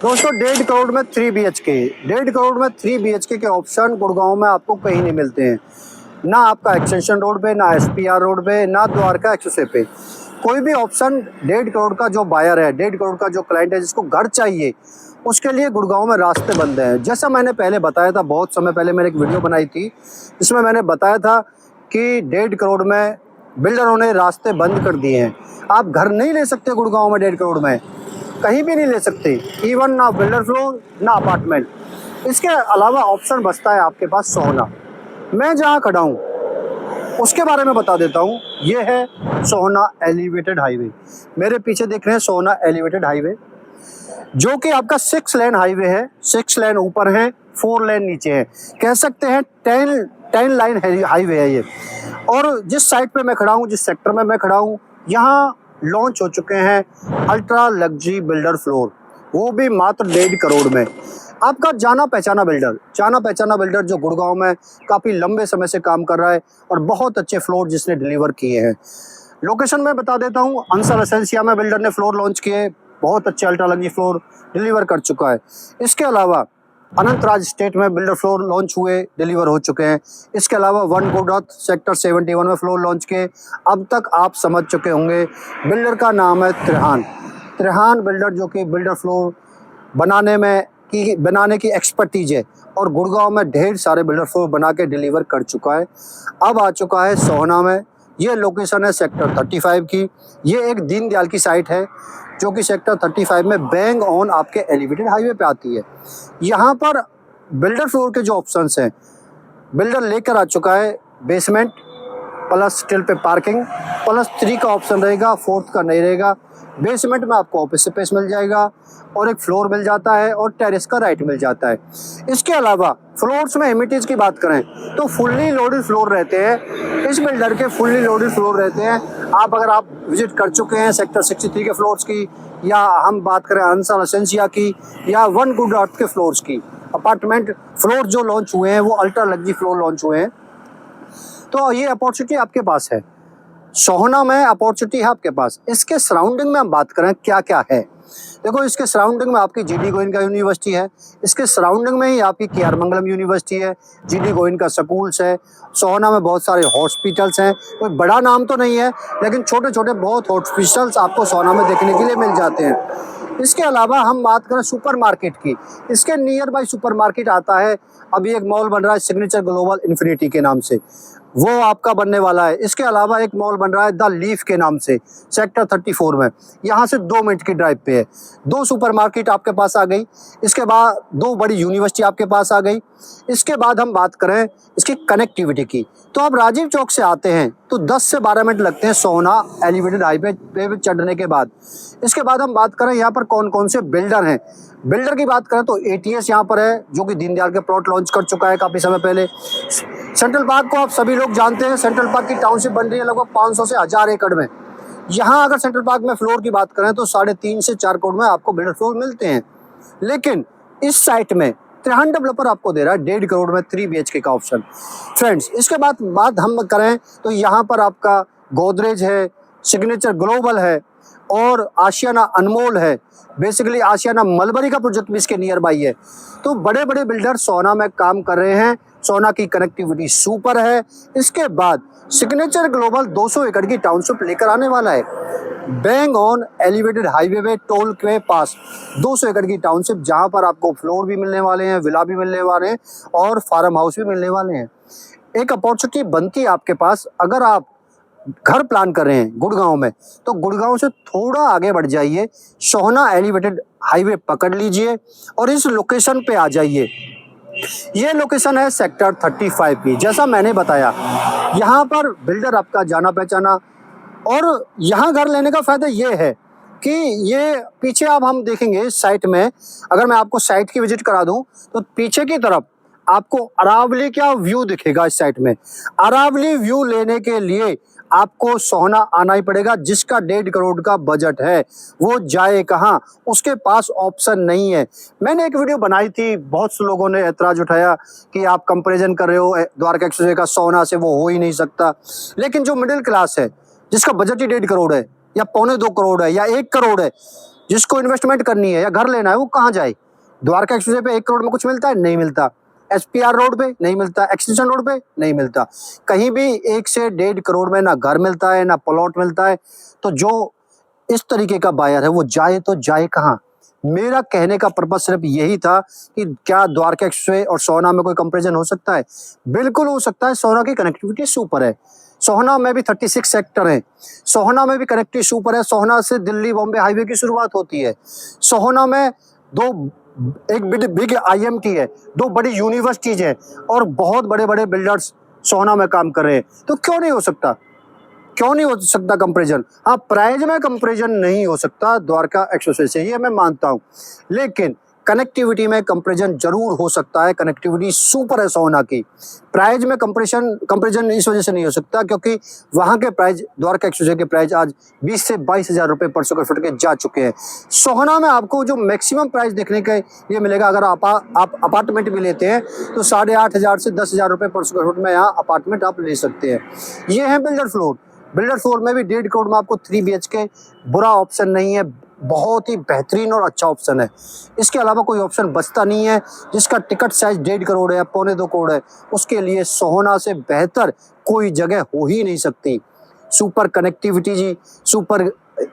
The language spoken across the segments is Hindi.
दोस्तों 1.5 करोड़ में 3 BHK, 1.5 करोड़ में 3 BHK के ऑप्शन गुड़गांव में आपको कहीं नहीं मिलते हैं। ना आपका एक्सटेंशन रोड पे, ना SPR रोड पे, ना द्वारका एक्सप्रेस पे। कोई भी ऑप्शन 1.5 करोड़ का जो बायर है, 1.5 करोड़ का जो क्लाइंट है जिसको घर चाहिए, उसके लिए गुड़गांव में रास्ते बंद हैं। जैसा मैंने पहले बताया था, बहुत समय पहले मैंने एक वीडियो बनाई थी जिसमें मैंने बताया था कि 1.5 करोड़ में बिल्डरों ने रास्ते बंद कर दिए हैं। आप घर नहीं ले सकते गुड़गांव में 1.5 करोड़ में, कहीं भी नहीं ले सकते, इवन ना बिल्डर फ्लोर ना अपार्टमेंट। इसके अलावा ऑप्शन बचता है आपके पास सोहना। मैं जहाँ खड़ा हूँ उसके बारे में बता देता हूँ। ये है सोहना एलिवेटेड हाईवे। मेरे पीछे देख रहे हैं सोहना एलिवेटेड हाईवे, जो कि आपका 6 लेन हाईवे है। 6 लेन ऊपर है, 4 लेन नीचे है, कह सकते हैं 10 लाइन हाईवे है ये। और जिस साइड पे मैं खड़ा हूँ, जिस सेक्टर में मैं खड़ा हूँ, यहाँ लॉन्च हो चुके हैं अल्ट्रा लग्जरी बिल्डर फ्लोर, वो भी मात्र 1.5 करोड़ में। आपका जाना पहचाना बिल्डर जो गुड़गांव में काफ़ी लंबे समय से काम कर रहा है और बहुत अच्छे फ्लोर जिसने डिलीवर किए हैं। लोकेशन में बता देता हूँ, अंसल एसेंसिया में बिल्डर ने फ्लोर लॉन्च किए, बहुत अच्छे अल्ट्रा लग्जरी फ्लोर डिलीवर कर चुका है। इसके अलावा अनंतराज स्टेट में बिल्डर फ्लोर लॉन्च हुए, डिलीवर हो चुके हैं। इसके अलावा वन गुड़त सेक्टर 71 में फ्लोर लॉन्च किए। अब तक आप समझ चुके होंगे, बिल्डर का नाम है त्रिहान बिल्डर, जो कि बिल्डर फ्लोर बनाने की एक्सपर्टीज है और गुड़गांव में ढेर सारे बिल्डर फ्लोर बना के डिलीवर कर चुका है। अब आ चुका है सोहना में। ये लोकेशन है सेक्टर 35 की। ये एक दीनदयाल की साइट है जो कि सेक्टर 35 में बैंग ऑन आपके एलिवेटेड हाईवे पे आती है। यहाँ पर बिल्डर फ्लोर के जो ऑप्शंस हैं, बिल्डर लेकर आ चुका है बेसमेंट प्लस स्टिल पे पार्किंग, +3 का ऑप्शन रहेगा, 4th का नहीं रहेगा। बेसमेंट में आपको ऑफिस स्पेस मिल जाएगा और एक फ्लोर मिल जाता है और टेरेस का राइट मिल जाता है। इसके अलावा फ्लोर्स में एमिटीज की बात करें तो फुल्ली लोडेड फ्लोर रहते हैं। इस बिल्डर के फुल्ली लोडेड फ्लोर रहते हैं। अगर आप विजिट कर चुके हैं सेक्टर 63 के फ्लोर्स की, या हम बात करें अंसल एसेंसिया की, या वन गुड अर्थ के फ्लोर्स की, अपार्टमेंट फ्लोर जो लॉन्च हुए हैं वो अल्ट्रा लग्जरी फ्लोर लॉन्च हुए हैं। तो ये अपॉर्चुनिटी आपके पास है, सोहना में अपॉर्चुनिटी है आपके पास। इसके सराउंडिंग में हम बात करें क्या क्या है, देखो इसके सराउंडिंग में आपकी GD गोयनका यूनिवर्सिटी है। इसके सराउंडिंग में ही आपकी KR मंगलम यूनिवर्सिटी है, GD गोयनका स्कूल्स है। सोहना में बहुत सारे हॉस्पिटल्स हैं। कोई बड़ा नाम तो नहीं है, लेकिन छोटे छोटे बहुत हॉस्पिटल्स आपको सोहना में देखने के लिए मिल जाते हैं। इसके अलावा हम बात करें सुपरमार्केट की, इसके नियर बाई सुपरमार्केट आता है। अभी एक मॉल बन रहा है सिग्नेचर ग्लोबल इन्फिनिटी के नाम से, वो आपका बनने वाला है। इसके अलावा एक मॉल बन रहा है द लीफ के नाम से सेक्टर 34 में, यहाँ से 2 मिनट की ड्राइव पे है। 2 सुपरमार्केट आपके पास आ गई। इसके बाद 2 बड़ी यूनिवर्सिटी आपके पास आ गई। इसके बाद हम बात करें इसकी कनेक्टिविटी की, तो आप राजीव चौक से आते हैं तो 10 से 12 मिनट लगते हैं सोहना एलिवेटेड हाईवे पे चढ़ने के बाद। इसके बाद हम बात करें यहाँ पर कौन कौन से बिल्डर हैं। बिल्डर की बात करें तो ATS यहाँ पर है, जो कि दीनदयाल के प्लॉट लॉन्च कर चुका है काफ़ी समय पहले। सेंट्रल पार्क को आप सभी लोग जानते हैं, सेंट्रल पार्क की टाउनशिप बन रही है लगभग 500 से 1000 एकड़ में। यहाँ अगर सेंट्रल पार्क में फ्लोर की बात करें तो 3.5 से 4 करोड़ में आपको बिल्डर फ्लोर मिलते हैं। लेकिन इस साइट में त्रिहान डेवलपर आपको दे रहा है 1.5 करोड़ में 3 BHK का ऑप्शन। फ्रेंड्स, इसके बाद बात हम करें तो यहाँ पर आपका गोदरेज है, सिग्नेचर ग्लोबल है और आशियाना अनमोल है। बेसिकली आशियाना मलबरी का प्रोजेक्ट भी इसके नियर बाई है। तो बड़े बड़े बिल्डर सोहना में काम कर रहे हैं। सोहना की कनेक्टिविटी सुपर है। इसके बाद सिग्नेचर ग्लोबल 200 एकड़ की टाउनशिप लेकर आने वाला है, बैंग ऑन एलिवेटेड हाईवे पे टोल के पास 200 एकड़ की टाउनशिप, जहां पर आपको फ्लोर भी मिलने वाले हैं, विला भी मिलने वाले हैं और फार्म हाउस भी मिलने वाले हैं। एक अपॉर्चुनिटी बनती है आपके पास, अगर आप घर प्लान कर रहे हैं गुड़गांव में, तो गुड़गांव से थोड़ा आगे बढ़ जाइए, सोहना एलिवेटेड हाईवे पकड़ लीजिए और इस लोकेशन पे आ जाइए। ये लोकेशन है सेक्टर 35 की। जैसा मैंने बताया, यहाँ पर बिल्डर आपका जाना पहचाना, और यहाँ घर लेने का फायदा ये है कि ये पीछे अब हम देखेंगे इस साइट में, अगर मैं आपको साइट की विजिट करा दूं तो पीछे की तरफ आपको अरावली का व्यू दिखेगा। इस साइट में अरावली व्यू लेने के लिए आपको सोहना आना ही पड़ेगा। जिसका 1.5 करोड़ का बजट है वो जाए कहाँ, उसके पास ऑप्शन नहीं है। मैंने एक वीडियो बनाई थी, बहुत से लोगों ने ऐतराज उठाया कि आप कंपैरिजन कर रहे हो द्वारका एक्सप्रेस का सोहना से, वो हो ही नहीं सकता। लेकिन जो मिडिल क्लास है, जिसका बजट ही 1.5 करोड़ है या 2.25 करोड़ है या 1 करोड़ है, जिसको इन्वेस्टमेंट करनी है या घर लेना है वो कहाँ जाए? द्वारका एक्सप्रेसवे पे 1 करोड़ में कुछ मिलता है? नहीं मिलता। एसपीआर रोड पे नहीं मिलता, एक्सटेंशन रोड पे नहीं मिलता। कहीं भी 1 से 1.5 करोड़ में ना घर मिलता है, ना प्लॉट मिलता है। तो जो इस तरीके का बायर है वो जाए तो जाए कहाँ? मेरा कहने का पर्पस सिर्फ यही था कि क्या द्वारका एक्सप्रेसवे और सोहना में कोई कंपैरिजन हो सकता है? बिल्कुल हो सकता है। सोहना की कनेक्टिविटी सुपर है। सोहना में भी 36 सेक्टर हैं। सोहना में भी कनेक्टिविटी सुपर है। सोहना से दिल्ली बॉम्बे हाईवे की शुरुआत होती है। सोहना में एक बिग आईएमटी है, 2 बड़ी यूनिवर्सिटीज हैं और बहुत बड़े-बड़े बिल्डर्स सोहना में काम कर रहे हैं। तो क्यों नहीं हो सकता? क्यों नहीं हो सकता कंपैरिजन? हाँ, प्राइस में कंपैरिजन नहीं हो सकता द्वारका एक्सप्रेसवे से, ये मैं मानता हूँ। लेकिन कनेक्टिविटी में कंपैरिजन जरूर हो सकता है। कनेक्टिविटी सुपर है सोहना की। प्राइस में कंपैरिजन इस वजह से नहीं हो सकता क्योंकि वहाँ के प्राइस, द्वारका एक्सप्रेसवे के प्राइस आज 20 से 22,000 रुपये पर स्क्वायर फीट के जा चुके हैं। सोहना में आपको जो मैक्सिमम प्राइस देखने के ये मिलेगा, अगर आप अपार्टमेंट भी लेते हैं तो 8,500 से 10,000 रुपये पर स्क्वायर फीट में यहाँ अपार्टमेंट आप ले सकते हैं। ये है बिल्डर फ्लोर। बिल्डर फ्लोर में भी 1.5 करोड़ में आपको 3 BHK बुरा ऑप्शन नहीं है, बहुत ही बेहतरीन और अच्छा ऑप्शन है। इसके अलावा कोई ऑप्शन बचता नहीं है। जिसका टिकट साइज 1.5 करोड़ है या 1.25 करोड़ है, उसके लिए सोहना से बेहतर कोई जगह हो ही नहीं सकती। सुपर कनेक्टिविटी जी, सुपर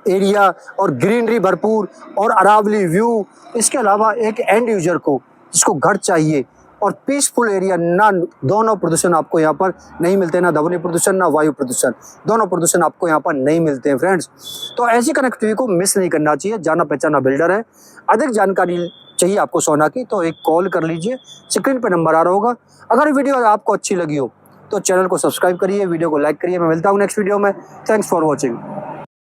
एरिया और ग्रीनरी भरपूर और अरावली व्यू। इसके अलावा एक एंड यूजर को जिसको घर चाहिए और पीसफुल एरिया, ना दोनों प्रदूषण आपको यहाँ पर नहीं मिलते, ना ध्वनि प्रदूषण ना वायु प्रदूषण, दोनों प्रदूषण आपको यहाँ पर नहीं मिलते हैं फ्रेंड्स। तो ऐसी कनेक्टिविटी को मिस नहीं करना चाहिए। जाना पहचाना बिल्डर है। अधिक जानकारी चाहिए आपको सोहना की तो एक कॉल कर लीजिए, स्क्रीन पर नंबर आ रहा होगा। अगर वीडियो आपको अच्छी लगी हो तो चैनल को सब्सक्राइब करिए, वीडियो को लाइक करिए। मैं मिलता हूँ नेक्स्ट वीडियो में। Thanks for watching.